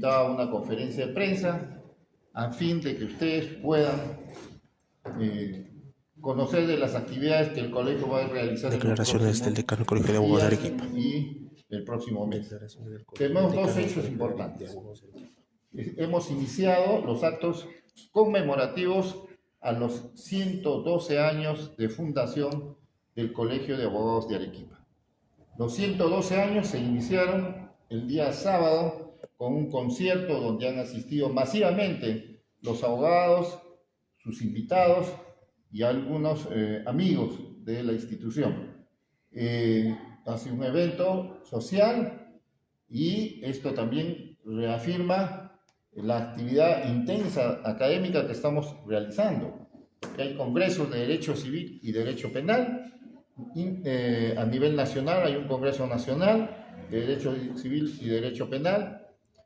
invitado a una conferencia de prensa a fin de que ustedes puedan conocer de las actividades que el colegio va a realizar. Declaraciones del decano del Colegio de Abogados de Arequipa. Y el próximo mes. Tenemos dos hechos importantes. Hemos iniciado los actos conmemorativos a los 112 años de fundación del Colegio de Abogados de Arequipa. Los 112 años se iniciaron el día sábado con un concierto donde han asistido masivamente los abogados, sus invitados y algunos amigos de la institución. Ha sido un evento social y esto también reafirma la actividad intensa académica que estamos realizando. Hay congresos de Derecho Civil y Derecho Penal. A nivel nacional hay un Congreso Nacional de Derecho Civil y Derecho Penal.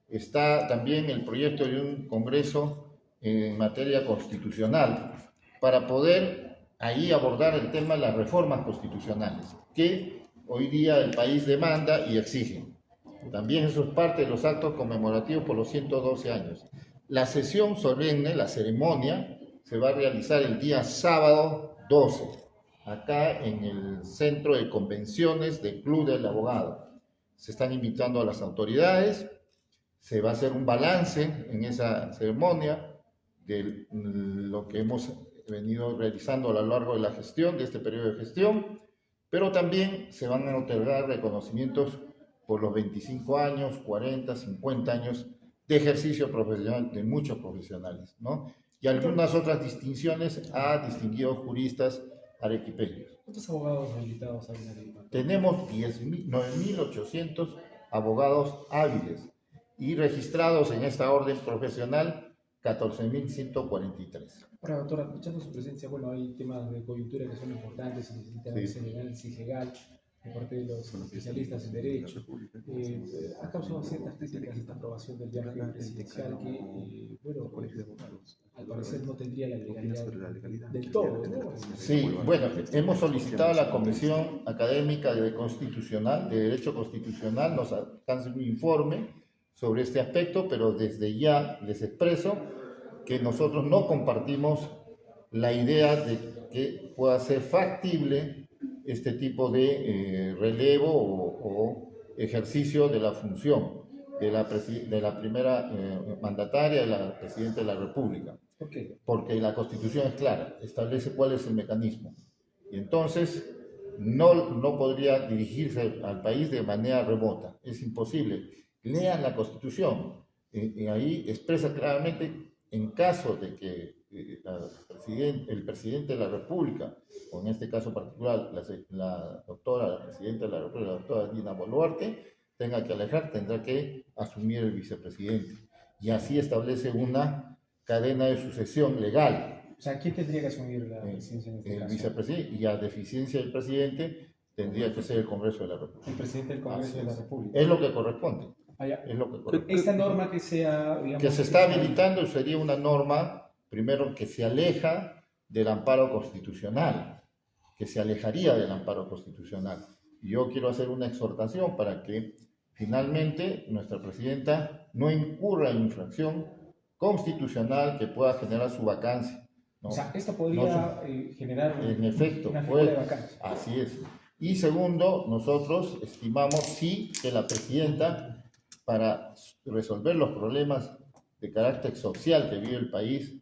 Está también el proyecto de un Congreso en materia constitucional para poder ahí abordar el tema de las reformas constitucionales que hoy día el país demanda y exige. También eso es parte de los actos conmemorativos por los 112 años. La sesión solemne, la ceremonia, se va a realizar el día sábado 12, acá en el Centro de Convenciones del Club del Abogado. Se están invitando a las autoridades, se va a hacer un balance en esa ceremonia de lo que hemos venido realizando a lo largo de la gestión, de este periodo de gestión, pero también se van a otorgar reconocimientos por los 25 años, 40, 50 años de ejercicio profesional de muchos profesionales, ¿no? Y algunas otras distinciones a distinguidos juristas arequipeños. ¿Cuántos abogados invitados hay en Arequipa? Tenemos 9.800 abogados hábiles y registrados en esta orden profesional 14.143. Ahora, doctora, escuchando su presencia, bueno, hay temas de coyuntura que son importantes y necesitan hacer el análisis legal de parte de los especialistas en derecho. Ha causado ciertas críticas esta aprobación del viaje presidencial que, bueno, al parecer no tendría la legalidad del todo, ¿no? Sí, bueno, hemos solicitado a la Comisión Académica de Derecho Constitucional, nos alcance un informe sobre este aspecto, pero desde ya les expreso que nosotros no compartimos la idea de que pueda ser factible este tipo de relevo o ejercicio de la función de la primera mandataria, de la Presidenta de la República. ¿Por qué? Porque la Constitución es clara, establece cuál es el mecanismo. Y entonces no podría dirigirse al país de manera remota, es imposible. Lean la Constitución, ahí expresa claramente, en caso de que el presidente de la República, o en este caso particular la presidenta de la República, la doctora Dina Boluarte, tenga que alejar, tendrá que asumir el vicepresidente. Y así establece una cadena de sucesión legal. O sea, ¿quién tendría que asumir la presidencia en este caso? El vicepresidente, y a deficiencia del presidente tendría que ser el Congreso de la República. El presidente del Congreso de la República. Es lo que corresponde. Es lo que corresponde. Esta norma que sea, digamos, que se está habilitando sería una norma, primero, que se aleja del amparo constitucional, que se alejaría del amparo constitucional. Y yo quiero hacer una exhortación para que finalmente nuestra presidenta no incurra en infracción constitucional que pueda generar su vacancia, ¿no? O sea, esto podría generar en efecto, una figura de vacancia. Así es. Y segundo, nosotros estimamos sí que la presidenta, para resolver los problemas de carácter social que vive el país,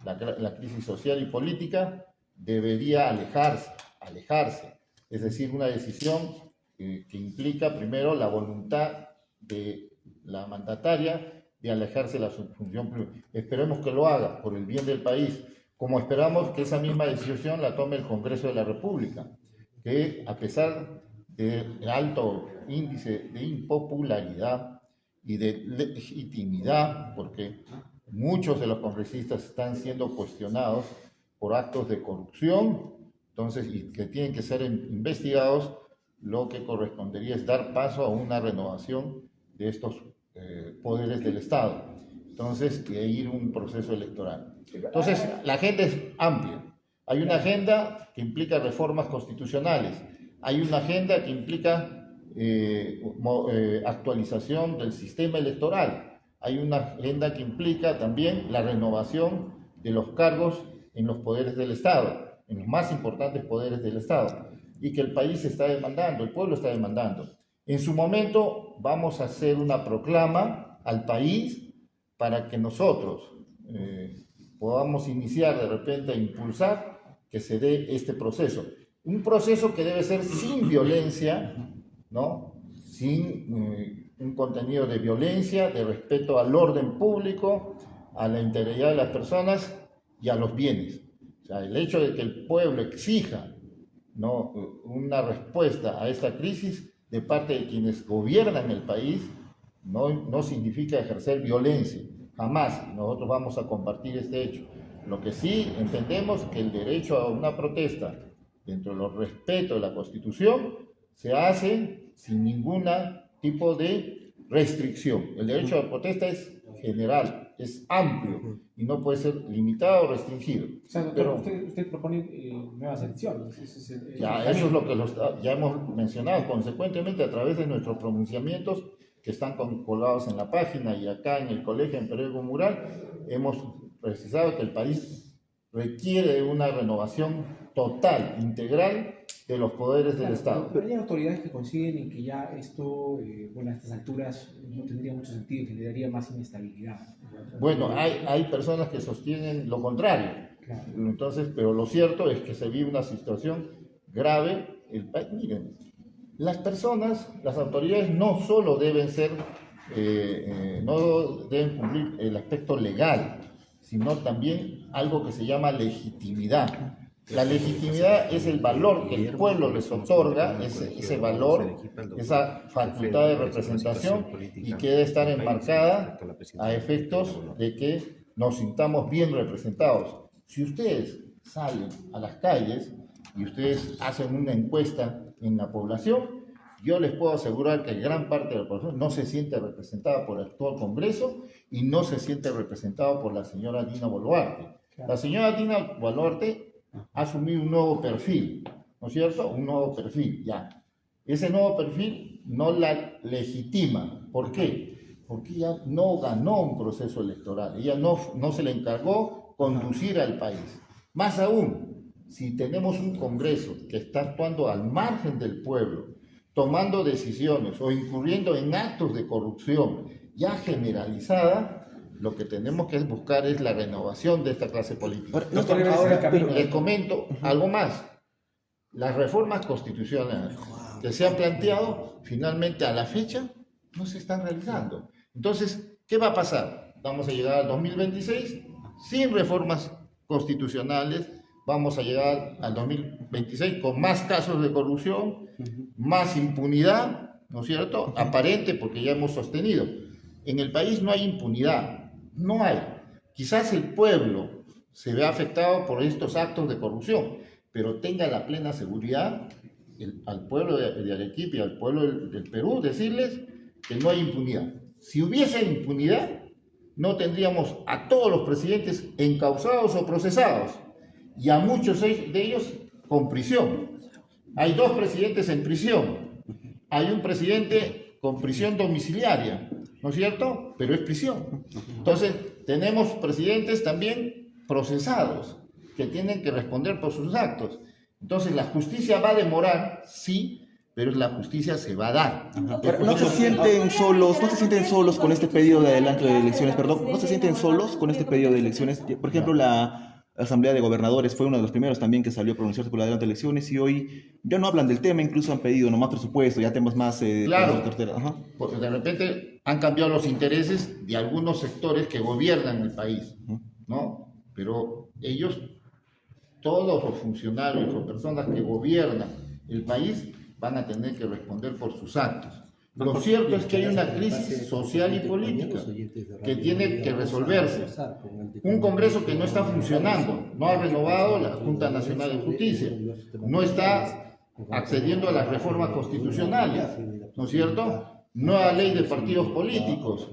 la crisis social y política, debería alejarse. Es decir, una decisión que implica primero la voluntad de la mandataria de alejarse de la función pública. Esperemos que lo haga por el bien del país, como esperamos que esa misma decisión la tome el Congreso de la República, que a pesar del alto índice de impopularidad y de legitimidad, porque muchos de los congresistas están siendo cuestionados por actos de corrupción, entonces, y que tienen que ser investigados, lo que correspondería es dar paso a una renovación de estos poderes del Estado. Entonces, y ir un proceso electoral. Entonces, la agenda es amplia. Hay una agenda que implica reformas constitucionales, hay una agenda que implica actualización del sistema electoral, hay una agenda que implica también la renovación de los cargos en los poderes del Estado, en los más importantes poderes del Estado, y que el país está demandando, el pueblo está demandando. En su momento vamos a hacer una proclama al país para que nosotros podamos iniciar de repente a impulsar que se dé este proceso. Un proceso que debe ser sin violencia, ¿no? Sin un contenido de violencia, de respeto al orden público, a la integridad de las personas y a los bienes. O sea, el hecho de que el pueblo exija, ¿no?, una respuesta a esta crisis de parte de quienes gobiernan el país no significa ejercer violencia. Jamás nosotros vamos a compartir este hecho. Lo que sí entendemos es que el derecho a una protesta, dentro de los respetos de la Constitución, se hace sin ningún tipo de restricción. El derecho a la protesta es general, es amplio y no puede ser limitado o restringido. O sea, doctor, usted propone nuevas elecciones. Eso es lo que ya hemos mencionado consecuentemente a través de nuestros pronunciamientos que están colgados en la página y acá en el colegio, en Periódico Mural, hemos precisado que el país requiere una renovación total, integral de los poderes del Estado. Pero hay autoridades que consiguen que ya esto, bueno, a estas alturas no tendría mucho sentido y generaría más inestabilidad. Bueno, hay personas que sostienen lo contrario. Claro. Entonces, pero lo cierto es que se vive una situación grave. Miren, las personas, las autoridades no solo deben ser, no deben cumplir el aspecto legal, sino también algo que se llama legitimidad. La legitimidad es el valor que el pueblo les otorga, ese valor, esa facultad de representación, y que debe estar enmarcada a efectos de que nos sintamos bien representados. Si ustedes salen a las calles y ustedes hacen una encuesta en la población, yo les puedo asegurar que gran parte de la población no se siente representada por el actual Congreso y no se siente representada por la señora Dina Boluarte. La señora Dina Boluarte ha asumido un nuevo perfil, ¿no es cierto? Un nuevo perfil, ya. Ese nuevo perfil no la legitima. ¿Por qué? Porque ella no ganó un proceso electoral, ella no se le encargó conducir al país. Más aún, si tenemos un Congreso que está actuando al margen del pueblo, tomando decisiones o incurriendo en actos de corrupción ya generalizada, lo que tenemos que buscar es la renovación de esta clase política. Ahora les comento algo más. Las reformas constitucionales que se han planteado, finalmente a la fecha, no se están realizando. Entonces, ¿qué va a pasar? Vamos a llegar al 2026 sin reformas constitucionales, vamos a llegar al 2026 con más casos de corrupción, más impunidad, ¿no es cierto? Aparente, porque ya hemos sostenido. En el país no hay impunidad. No hay. Quizás el pueblo se vea afectado por estos actos de corrupción, pero tenga la plena seguridad al pueblo de Arequipa y al pueblo del Perú decirles que no hay impunidad. Si hubiese impunidad, no tendríamos a todos los presidentes encausados o procesados y a muchos de ellos con prisión. Hay 2 presidentes en prisión. Hay un presidente con prisión domiciliaria, ¿no es cierto? Pero es prisión. Entonces, tenemos presidentes también procesados que tienen que responder por sus actos. Entonces, la justicia va a demorar, sí, pero la justicia se va a dar. Pero no se sienten solos con este pedido de adelanto de elecciones, perdón, no se sienten solos con este pedido de elecciones. Por ejemplo, la Asamblea de Gobernadores fue uno de los primeros también que salió a pronunciarse por el adelanto de elecciones y hoy ya no hablan del tema, incluso han pedido nomás presupuesto, ya temas más... claro, porque de repente han cambiado los intereses de algunos sectores que gobiernan el país, ¿no? Pero ellos, todos los funcionarios o personas que gobiernan el país van a tener que responder por sus actos. Lo cierto es que hay una crisis social y política que tiene que resolverse. Un Congreso que no está funcionando, no ha renovado la Junta Nacional de Justicia, no está accediendo a las reformas constitucionales, ¿no es cierto? Nueva ley de partidos políticos,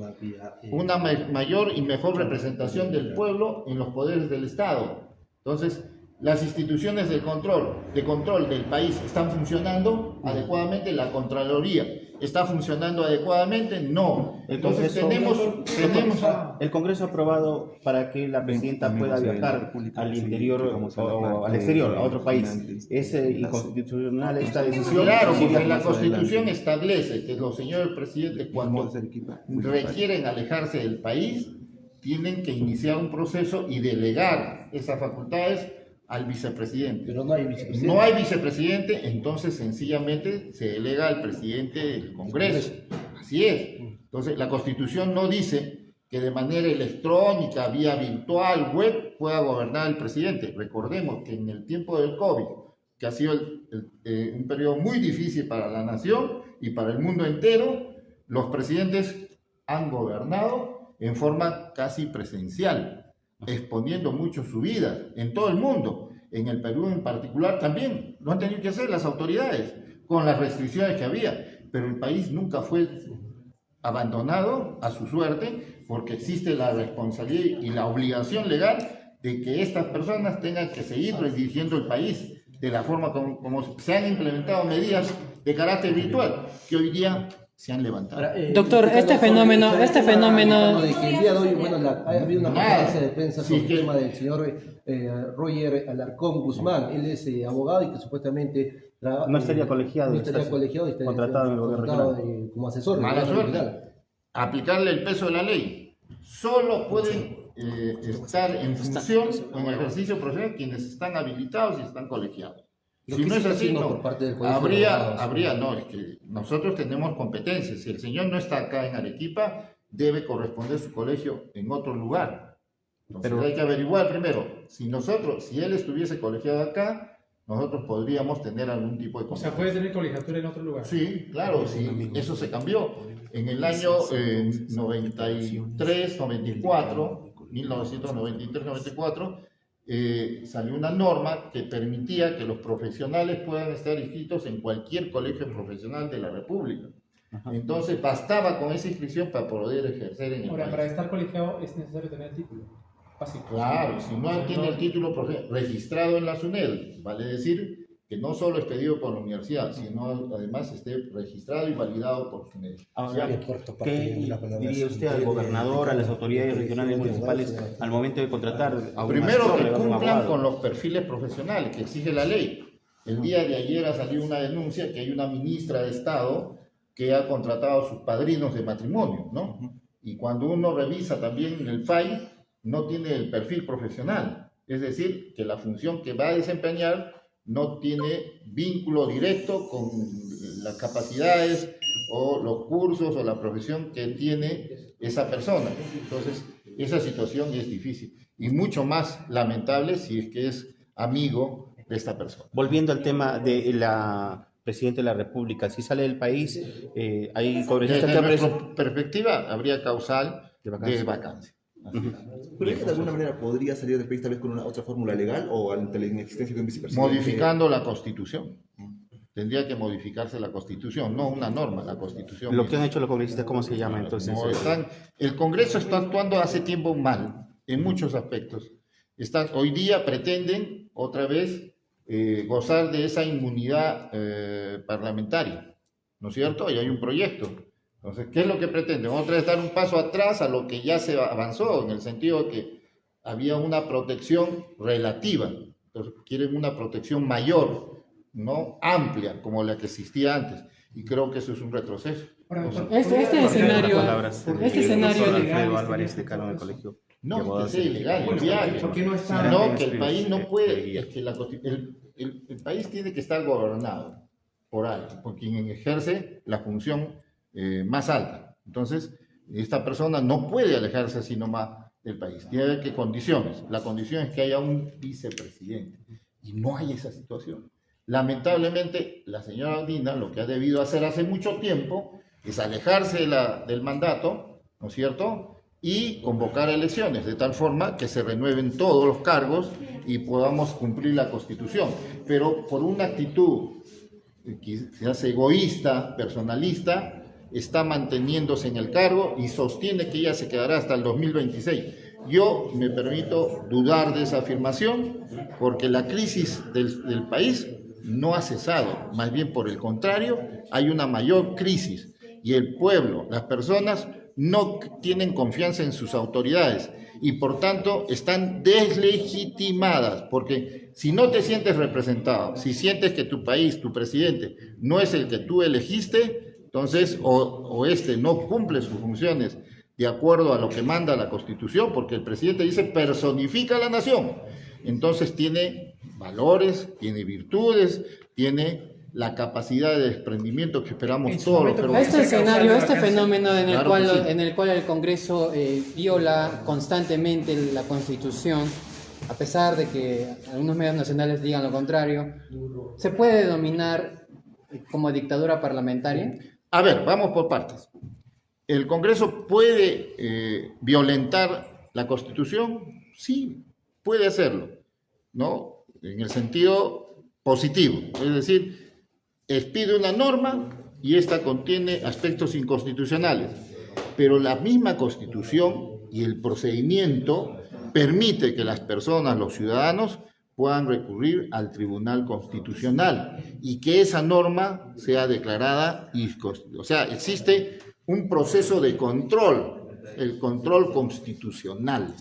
una mayor y mejor representación del pueblo en los poderes del Estado. Entonces, las instituciones de control del país están funcionando adecuadamente, la Contraloría está funcionando adecuadamente, no. Entonces El Congreso ha aprobado para que la presidenta pueda viajar al interior o al exterior, a otro país. ¿Es inconstitucional esta decisión? claro, porque la Constitución establece que los señores presidentes, cuando requieren alejarse del país, tienen que iniciar un proceso y delegar esas facultades al vicepresidente. Pero no hay vicepresidente. No hay vicepresidente, entonces sencillamente se delega al presidente del Congreso. Así es. Entonces la Constitución no dice que de manera electrónica, vía virtual, web, pueda gobernar el presidente. Recordemos que en el tiempo del COVID, que ha sido un periodo muy difícil para la nación y para el mundo entero, los presidentes han gobernado en forma casi presencial, exponiendo mucho su vida en todo el mundo, en el Perú en particular también, lo han tenido que hacer las autoridades, con las restricciones que había, pero el país nunca fue abandonado a su suerte, porque existe la responsabilidad y la obligación legal de que estas personas tengan que seguir dirigiendo el país de la forma como se han implementado medidas de carácter virtual, que hoy día se han levantado. Ahora, Doctor, este fenómeno de que el día de hoy, bueno, ha habido una conferencia de prensa sobre el tema del señor Roger Alarcón Guzmán. Él es abogado y que supuestamente No estaría colegiado. no estaría colegiado y estaría contratado en el gobierno contratado regional. como asesor. Mala del gobierno suerte. regional. Aplicarle el peso de la ley. Solo pueden estar en función o en ejercicio profesional quienes están habilitados y están colegiados. Lo Si que no se es está así, haciendo no. por parte del Colegio de Abogados. No, es que nosotros tenemos competencias. Si el señor no está acá en Arequipa, debe corresponder su colegio en otro lugar. Entonces Pero hay que averiguar primero, si él estuviese colegiado acá, nosotros podríamos tener algún tipo de O sea, competencia. puede tener colegiatura en otro lugar. Sí, claro, sí, eso se cambió. En el año 93, 94, 1993, 94, salió una norma que permitía que los profesionales puedan estar inscritos en cualquier colegio profesional de la República. Entonces bastaba con esa inscripción para poder ejercer en el Ahora, para país. estar colegiado es necesario tener el título básico. Claro, si no tiene el título registrado en la SUNED, vale decir que no solo es pedido por la universidad, sino además esté registrado y validado por SUNED. Ahora, ¿qué diría usted al gobernador, a las autoridades regionales municipales al momento de contratar a un Primero asesor, que a un cumplan abogado? con los perfiles profesionales que exige la ley. El día de ayer ha salido una denuncia que hay una ministra de Estado que ha contratado a sus padrinos de matrimonio, ¿no? Y cuando uno revisa también el FAI, no tiene el perfil profesional. Es decir, que la función que va a desempeñar no tiene vínculo directo con las capacidades o los cursos o la profesión que tiene esa persona. Entonces, esa situación es difícil y mucho más lamentable si es que es amigo de esta persona. Volviendo al tema de la presidenta de la República, si sale del país, hay congresistas Desde que nuestra perspectiva, habría causal de vacancia. Así es. ¿Pero ella de alguna manera podría salir del país tal vez con una otra fórmula legal o ante la inexistencia de un vicepresidente? Modificando la Constitución. Tendría que modificarse la Constitución, no una norma, la Constitución. Lo que han hecho los congresistas, ¿cómo se llama entonces? No, el Congreso está actuando hace tiempo mal, en muchos aspectos. Hoy día pretenden otra vez gozar de esa inmunidad parlamentaria, ¿no es cierto? Y hay un proyecto. Entonces, ¿qué es lo que pretenden? Otra vez dar un paso atrás a lo que ya se avanzó, en el sentido de que había una protección relativa. Entonces, quieren una protección mayor, no amplia, como la que existía antes. Y creo que eso es un retroceso. Este escenario, Palabras del este escenario profesor legal, Alfredo Álvarez, decano del colegio. No, que sea ilegal el viaje. ¿Por qué no está? Sino que el país no puede, es que el país tiene que estar gobernado por alguien, por quien ejerce la función más alta. Entonces, esta persona no puede alejarse así nomás del país. Tiene que haber condiciones. La condición es que haya un vicepresidente. Y no hay esa situación. Lamentablemente, la señora Dina lo que ha debido hacer hace mucho tiempo es alejarse del mandato, ¿no es cierto?, y convocar elecciones, de tal forma que se renueven todos los cargos y podamos cumplir la Constitución. Pero por una actitud quizás egoísta, personalista, está manteniéndose en el cargo y sostiene que ella se quedará hasta el 2026. yo me permito dudar de esa afirmación, porque la crisis del país no ha cesado, más bien por el contrario, hay una mayor crisis y el pueblo, las personas no tienen confianza en sus autoridades y por tanto están deslegitimadas, porque si no te sientes representado, si sientes que tu país, tu presidente, no es el que tú elegiste, entonces o este no cumple sus funciones de acuerdo a lo que manda la Constitución, porque el presidente dice personifica a la nación, entonces tiene valores, tiene virtudes, tiene la capacidad de desprendimiento que esperamos todos. Pero este escenario, este fenómeno en el, claro cual, sí. en el cual el Congreso viola constantemente la Constitución, a pesar de que algunos medios nacionales digan lo contrario, ¿se puede denominar como dictadura parlamentaria? A ver, vamos por partes. ¿El Congreso puede violentar la Constitución? Sí, puede hacerlo, ¿no? En el sentido positivo, es decir, expide una norma y esta contiene aspectos inconstitucionales, pero la misma Constitución y el procedimiento permite que las personas, los ciudadanos, puedan recurrir al Tribunal Constitucional y que esa norma sea declarada inconstitucional. O sea, existe un proceso de control, el control constitucional.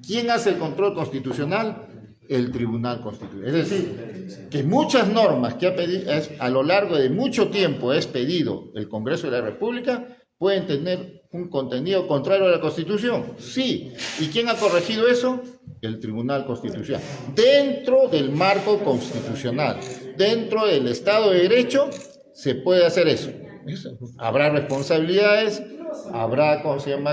¿Quién hace el control constitucional? El Tribunal Constitucional. Es decir, que muchas normas que a lo largo de mucho tiempo ha expedido el Congreso de la República pueden tener un contenido contrario a la Constitución. Sí. ¿Y quién ha corregido eso? El Tribunal Constitucional. Dentro del marco constitucional, dentro del Estado de Derecho, se puede hacer eso. ¿Habrá responsabilidades? ¿Habrá,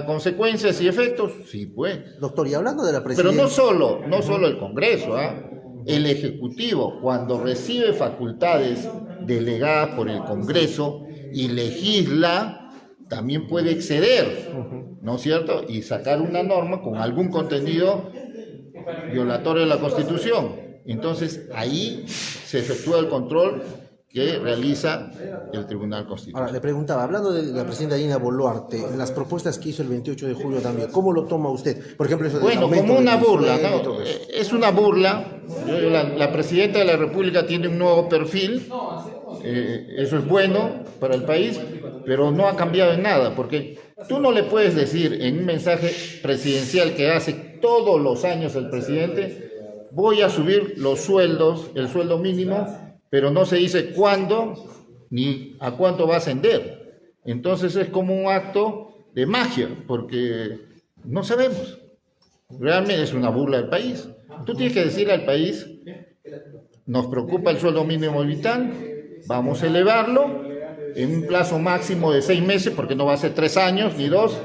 consecuencias y efectos? Sí, pues. Doctor, y hablando de la presidencia... Pero no solo el Congreso, el Ejecutivo, cuando recibe facultades delegadas por el Congreso y legisla, también puede exceder, ¿no es cierto? Y sacar una norma con algún contenido violatorio de la Constitución. Entonces, ahí se efectúa el control que realiza el Tribunal Constitucional. Ahora, le preguntaba, hablando de la presidenta Dina Boluarte, las propuestas que hizo el 28 de julio también, ¿cómo lo toma usted? Por ejemplo, eso del bueno, aumento como una del burla, sueldo y ¿no? todo eso. Es una burla. La presidenta de la República tiene un nuevo perfil, eso es bueno para el país, pero no ha cambiado en nada, porque tú no le puedes decir en un mensaje presidencial que hace todos los años el presidente, voy a subir los sueldos, el sueldo mínimo, pero no se dice cuándo ni a cuánto va a ascender. Entonces es como un acto de magia, porque no sabemos. Realmente es una burla del país. Tú tienes que decirle al país, nos preocupa el sueldo mínimo vital, vamos a elevarlo en un plazo máximo de 6 meses, porque no va a ser 3 años ni 2.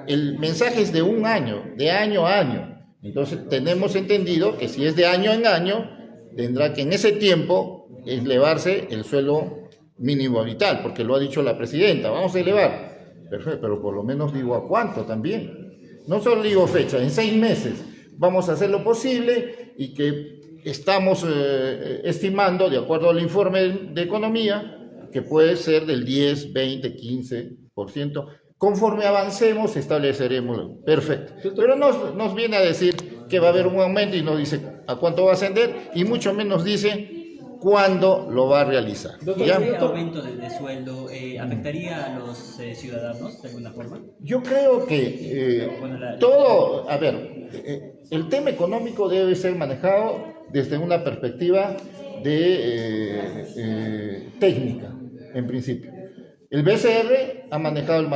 El mensaje es de un año, de año a año. Entonces tenemos entendido que si es de año en año, tendrá que en ese tiempo elevarse el sueldo mínimo vital, porque lo ha dicho la presidenta, vamos a elevar. Perfecto, pero por lo menos digo a cuánto también. No solo digo fecha, en 6 meses vamos a hacer lo posible y que estamos estimando, de acuerdo al informe de economía, que puede ser del 10, 20, 15%. Conforme avancemos, estableceremos. Perfecto. Pero nos viene a decir que va a haber un aumento y no dice a cuánto va a ascender y mucho menos dice cuándo lo va a realizar. ¿Este aumento de sueldo afectaría a los ciudadanos de alguna forma? Yo creo que el tema económico debe ser manejado desde una perspectiva de técnica, en principio. El BCR ha manejado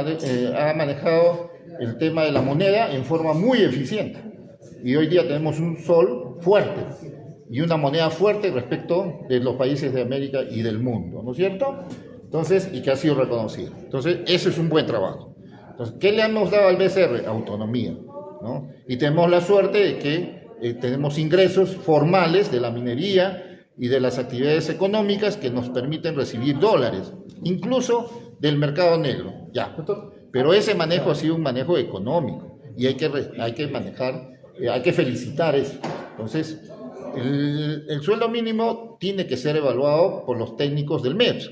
el tema de la moneda en forma muy eficiente y hoy día tenemos un sol fuerte y una moneda fuerte respecto de los países de América y del mundo, ¿no es cierto? Entonces, y que ha sido reconocido. Entonces, eso es un buen trabajo. Entonces, ¿qué le hemos dado al BCR? Autonomía, ¿no? Y tenemos la suerte de que tenemos ingresos formales de la minería y de las actividades económicas que nos permiten recibir dólares, incluso del mercado negro, ya. Pero ese manejo ha sido un manejo económico y hay que manejar, hay que felicitar eso. Entonces, el sueldo mínimo tiene que ser evaluado por los técnicos del MEPS,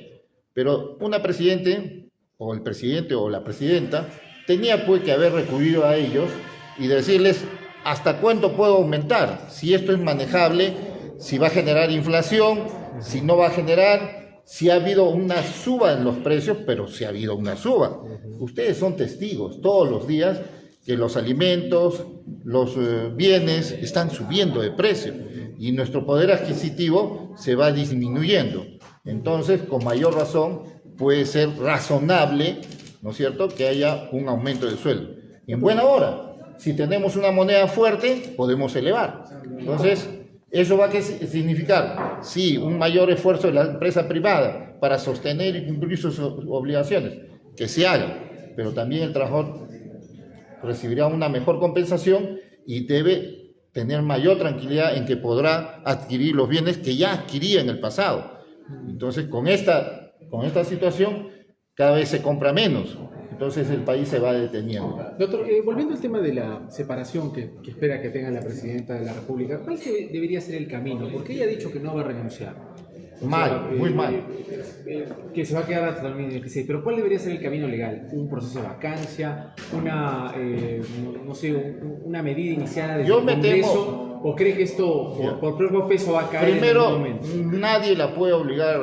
pero una presidente, o el presidente o la presidenta, tenía pues que haber recurrido a ellos y decirles, ¿hasta cuánto puedo aumentar? Si esto es manejable, si va a generar inflación, si no va a generar, si ha habido una suba en los precios, pero si ha habido una suba. Ustedes son testigos todos los días que los alimentos, los bienes están subiendo de precio y nuestro poder adquisitivo se va disminuyendo. Entonces, con mayor razón, puede ser razonable, ¿no es cierto?, que haya un aumento de sueldo. Y en buena hora, si tenemos una moneda fuerte, podemos elevar. Entonces, ¿eso va a significar? Sí, un mayor esfuerzo de la empresa privada para sostener y cumplir sus obligaciones, que se haga, pero también el trabajador recibirá una mejor compensación y debe tener mayor tranquilidad en que podrá adquirir los bienes que ya adquiría en el pasado. Entonces, con esta situación, cada vez se compra menos. Entonces, el país se va deteniendo. Doctor, volviendo al tema de la separación que espera que tenga la Presidenta de la República, ¿cuál debería ser el camino? Porque ella ha dicho que no va a renunciar. Mal, muy mal. Que se va a quedar hasta el 2026. Pero ¿cuál debería ser el camino legal? ¿Un proceso de vacancia? ¿Una, no sé, una medida iniciada desde el Congreso? ¿O cree que esto por propio peso va a caer Primero, en algún momento? nadie la puede obligar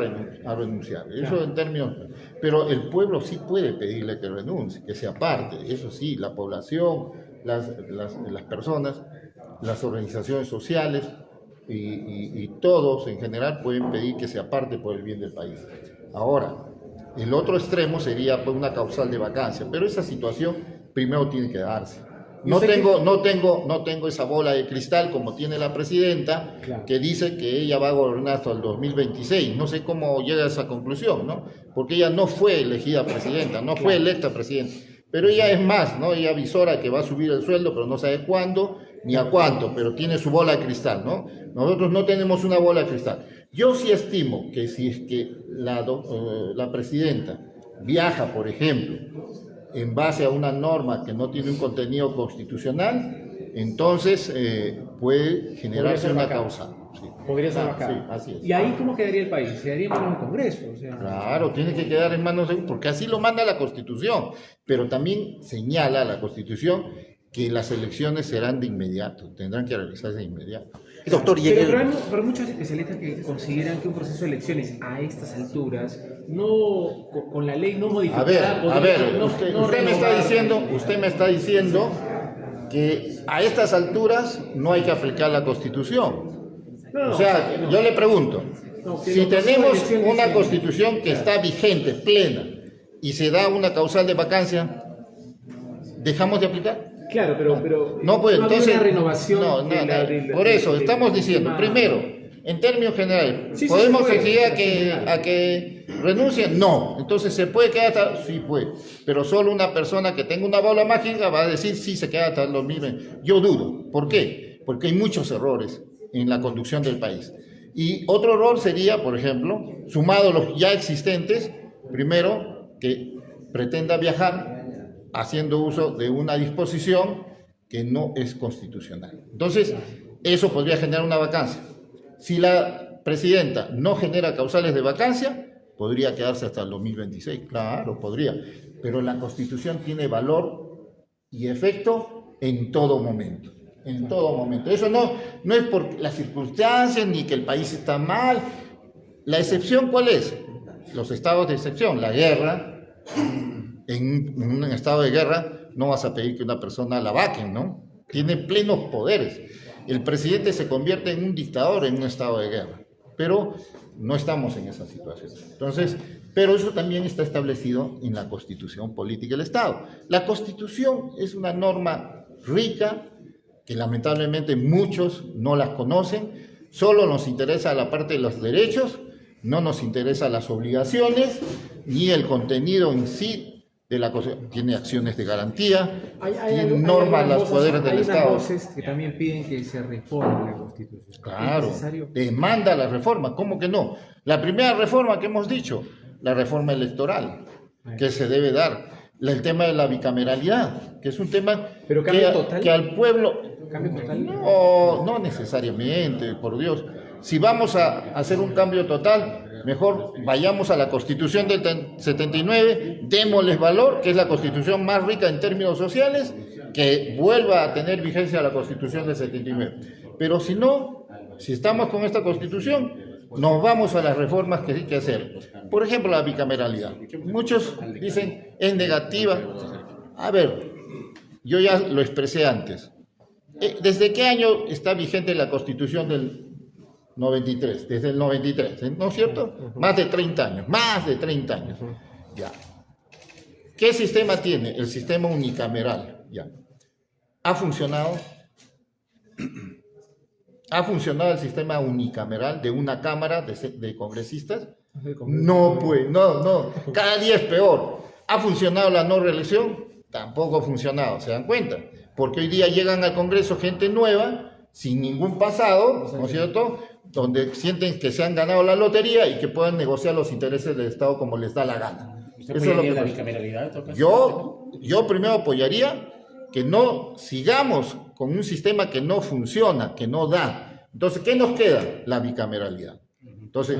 a renunciar. Eso Claro. en términos... Pero el pueblo sí puede pedirle que renuncie, que se aparte. Eso sí, la población, las personas, las organizaciones sociales y todos en general pueden pedir que se aparte por el bien del país. Ahora, el otro extremo sería pues, una causal de vacancia, pero esa situación primero tiene que darse. No tengo esa bola de cristal como tiene la presidenta, Claro. que dice que ella va a gobernar hasta el 2026. No sé cómo llega a esa conclusión, ¿no? Porque ella no fue elegida presidenta, no fue electa presidenta. Pero ella es más, ¿no? Ella avisora que va a subir el sueldo, pero no sabe cuándo ni a cuánto, pero tiene su bola de cristal, ¿no? Nosotros no tenemos una bola de cristal. Yo sí estimo que si es que la presidenta viaja, por ejemplo, en base a una norma que no tiene un contenido constitucional, entonces puede generarse una causa. Sí. Podría ser Sí, vacado. así es. ¿Y ahí cómo quedaría el país? ¿Quedaría en manos del Congreso? O sea, Claro, tiene que quedar en manos de... porque así lo manda la Constitución, pero también señala la Constitución que las elecciones serán de inmediato, tendrán que realizarse de inmediato. Doctor, y pero hay muchos especialistas que consideran que un proceso de elecciones a estas alturas, no con la ley no modificada, usted me está diciendo que a estas alturas no hay que aplicar la Constitución. O sea, yo le pregunto, si tenemos una Constitución que está vigente, plena, y se da una causal de vacancia, ¿dejamos de aplicar? Claro, pero No, pues había entonces... una renovación no, por eso, estamos diciendo, tema. primero, en términos generales, Sí, ¿podemos se puede, exigir sí, a que renuncien? No. Entonces, ¿se puede quedar hasta...? Sí, puede. Pero solo una persona que tenga una bola mágica va a decir sí, se queda hasta el 2020. Yo dudo. ¿Por qué? Porque hay muchos errores en la conducción del país. Y otro error sería, por ejemplo, sumado a los ya existentes, primero, que pretenda viajar haciendo uso de una disposición que no es constitucional. Entonces, eso podría generar una vacancia. Si la presidenta no genera causales de vacancia, podría quedarse hasta el 2026. Claro, podría. Pero la Constitución tiene valor y efecto en todo momento. En todo momento. Eso no es por las circunstancias ni que el país está mal. La excepción, ¿cuál es? Los estados de excepción. La guerra. En un estado de guerra no vas a pedir que una persona la vaquen, ¿no? Tiene plenos poderes. El presidente se convierte en un dictador en un estado de guerra, pero no estamos en esa situación. Entonces, pero eso también está establecido en la Constitución Política del Estado. La Constitución es una norma rica que lamentablemente muchos no las conocen, solo nos interesa la parte de los derechos, no nos interesa las obligaciones, ni el contenido en sí de la cosa. Tiene acciones de garantía, tiene normas los poderes del Estado. Hay voces que también piden que se reforme la Constitución. Claro, ¿Es necesario? demanda la reforma, ¿cómo que no? La primera reforma que hemos dicho, la reforma electoral, que se debe dar. El tema de la bicameralidad, que es un tema ¿Pero cambio total? que al pueblo... ¿Cambio total? No necesariamente, por Dios. Si vamos a hacer un cambio total, mejor vayamos a la Constitución del 79, démosles valor, que es la Constitución más rica en términos sociales, que vuelva a tener vigencia la Constitución del 79. Pero si no, si estamos con esta Constitución, nos vamos a las reformas que hay que hacer. Por ejemplo, la bicameralidad. Muchos dicen es negativa. A ver, yo ya lo expresé antes. ¿Desde qué año está vigente la Constitución del 93? Desde el 93, ¿no es cierto? Más de 30 años, más de 30 años. Ya. ¿Qué sistema tiene? El sistema unicameral. Ya. ¿Ha funcionado? ¿Ha funcionado el sistema unicameral de una cámara de congresistas? No, pues, no. Cada día es peor. ¿Ha funcionado la no reelección? Tampoco ha funcionado, ¿se dan cuenta? Porque hoy día llegan al Congreso gente nueva, sin ningún pasado, ¿no es cierto?, donde sienten que se han ganado la lotería y que puedan negociar los intereses del Estado como les da la gana. ¿Usted Eso es lo que la pasa. bicameralidad? En todo caso? Yo primero apoyaría que no sigamos con un sistema que no funciona, que no da. Entonces, ¿qué nos queda? La bicameralidad. Entonces,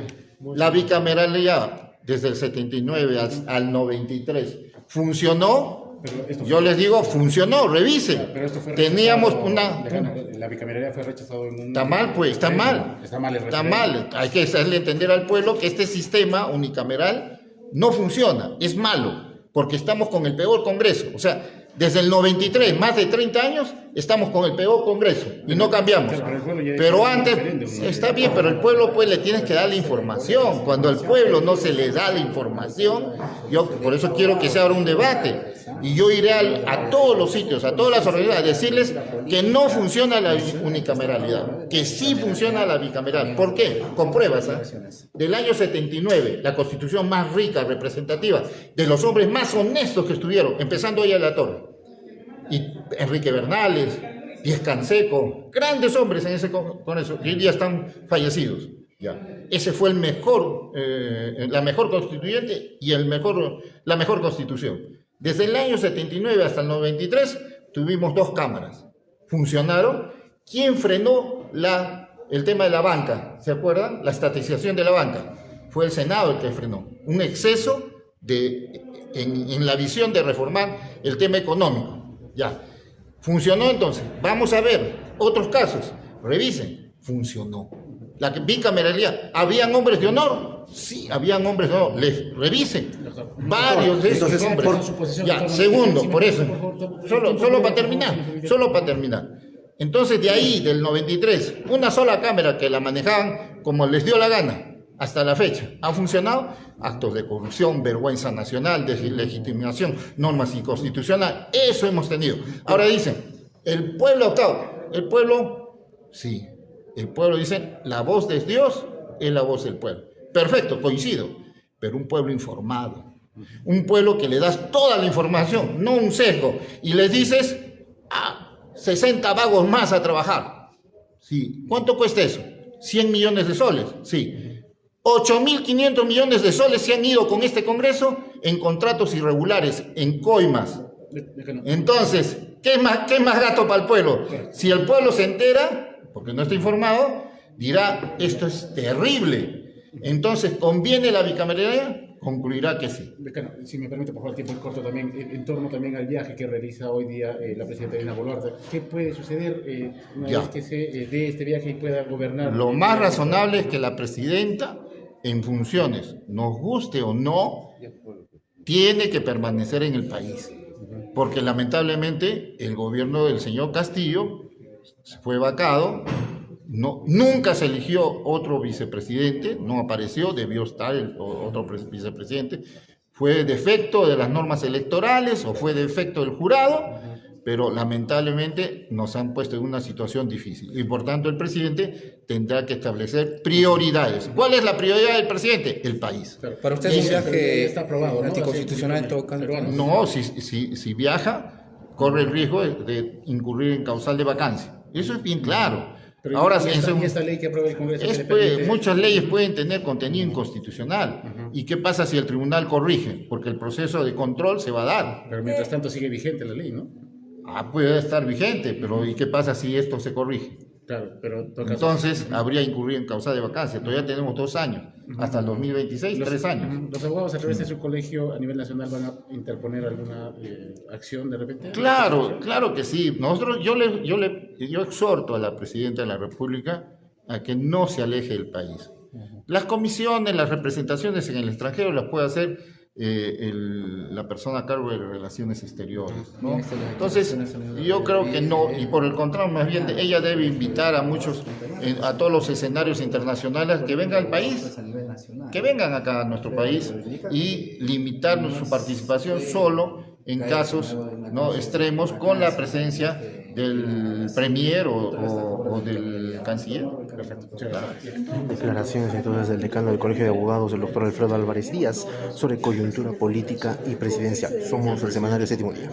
la bicameralidad desde el 79 al 93 funcionó. Yo les digo, funcionó, revisen. Pero esto fue Teníamos rechazado, la bicameralidad fue rechazado en un... Está mal, pues, está mal. Está mal el Está referéndum. mal. Hay que hacerle entender al pueblo que este sistema unicameral no funciona, es malo, porque estamos con el peor Congreso. O sea, desde el 93, más de 30 años, estamos con el peor Congreso y no cambiamos. Pero antes, está bien, pero el pueblo pues le tienes que dar la información. Cuando al pueblo no se le da la información, yo por eso quiero que se abra un debate. Y yo iré a todos los sitios, a todas las organizaciones, a decirles que no funciona la unicameralidad, que sí funciona la bicameral. ¿Por qué? Con pruebas. Del año 79, la constitución más rica, representativa, de los hombres más honestos que estuvieron, empezando hoy a la Torre. Y Enrique Bernales, Díez Canseco, grandes hombres en ese Congreso, que hoy día están fallecidos. Ya. Ese fue la mejor constituyente y la mejor constitución. Desde el año 79 hasta el 93 tuvimos 2 cámaras. Funcionaron. ¿Quién frenó el tema de la banca? ¿Se acuerdan? La estatización de la banca. Fue el Senado el que frenó. Un exceso en la visión de reformar el tema económico. Ya. Funcionó entonces. Vamos a ver otros casos. Revisen. Funcionó. La bicameralidad. ¿Habían hombres de honor? Sí, habían hombres de honor. Les revisen. Varios de esos hombres. Ya, segundo, por eso. Solo para terminar. Entonces, de ahí, del 93, una sola cámara que la manejaban como les dio la gana, hasta la fecha. ¿Ha funcionado? Actos de corrupción, vergüenza nacional, deslegitimación, normas inconstitucionales. Eso hemos tenido. Ahora dicen, el pueblo, sí. El pueblo dice, la voz de Dios es la voz del pueblo. Perfecto, coincido. Pero un pueblo informado. Un pueblo que le das toda la información, no un sesgo. Y les dices, 60 vagos más a trabajar. Sí. ¿Cuánto cuesta eso? 100 millones de soles. Sí. 8.500 millones de soles se han ido con este Congreso en contratos irregulares, en coimas. Entonces, ¿qué es más gasto para el pueblo? Si el pueblo se entera, porque no está informado, dirá, esto es terrible. Entonces, ¿conviene la bicameralidad? Concluirá que sí. Decano, si me permite, por favor, el tiempo es corto también, en torno también al viaje que realiza hoy día la presidenta Dina Boluarte. ¿Qué puede suceder una vez que se dé este viaje y pueda gobernar? Lo más razonable es que la presidenta, en funciones, nos guste o no, tiene que permanecer en el país. Porque lamentablemente el gobierno del señor Castillo fue vacado, nunca se eligió otro vicepresidente, no apareció, debió estar otro vicepresidente, fue defecto de las normas electorales o fue defecto del jurado, pero lamentablemente nos han puesto en una situación difícil y por tanto el presidente tendrá que establecer prioridades. ¿Cuál es la prioridad del presidente? El país. Para usted es un viaje está aprobado, ¿no? anticonstitucional en todo caso. No, si viaja, corre el riesgo de incurrir en causal de vacancia. Eso es bien claro. Pero ahora, ¿y esta ley que aprueba el Congreso? Muchas leyes pueden tener contenido inconstitucional. ¿Y qué pasa si el tribunal corrige? Porque el proceso de control se va a dar. Pero mientras tanto sigue vigente la ley, ¿no? Puede estar vigente, pero ¿y qué pasa si esto se corrige? Claro, pero en todo caso, entonces habría incurrido en causa de vacancia. Todavía tenemos 2 años, hasta el 2026, 3 años. ¿Los abogados a través de su colegio a nivel nacional van a interponer alguna acción de repente? Claro, claro que sí. Nosotros, yo exhorto a la Presidenta de la República a que no se aleje del país. Las comisiones, las representaciones en el extranjero las puede hacer la persona a cargo de Relaciones Exteriores, ¿no? Entonces, yo creo que no, y por el contrario, más bien ella debe invitar a todos los escenarios internacionales que vengan al país, que vengan acá a nuestro país y limitar su participación solo en casos, ¿no?, extremos, con la presencia del premier o del canciller. Declaraciones entonces del decano del Colegio de Abogados, el doctor Alfredo Álvarez Díaz, sobre coyuntura política y presidencial. Somos el semanario Séptimo Día.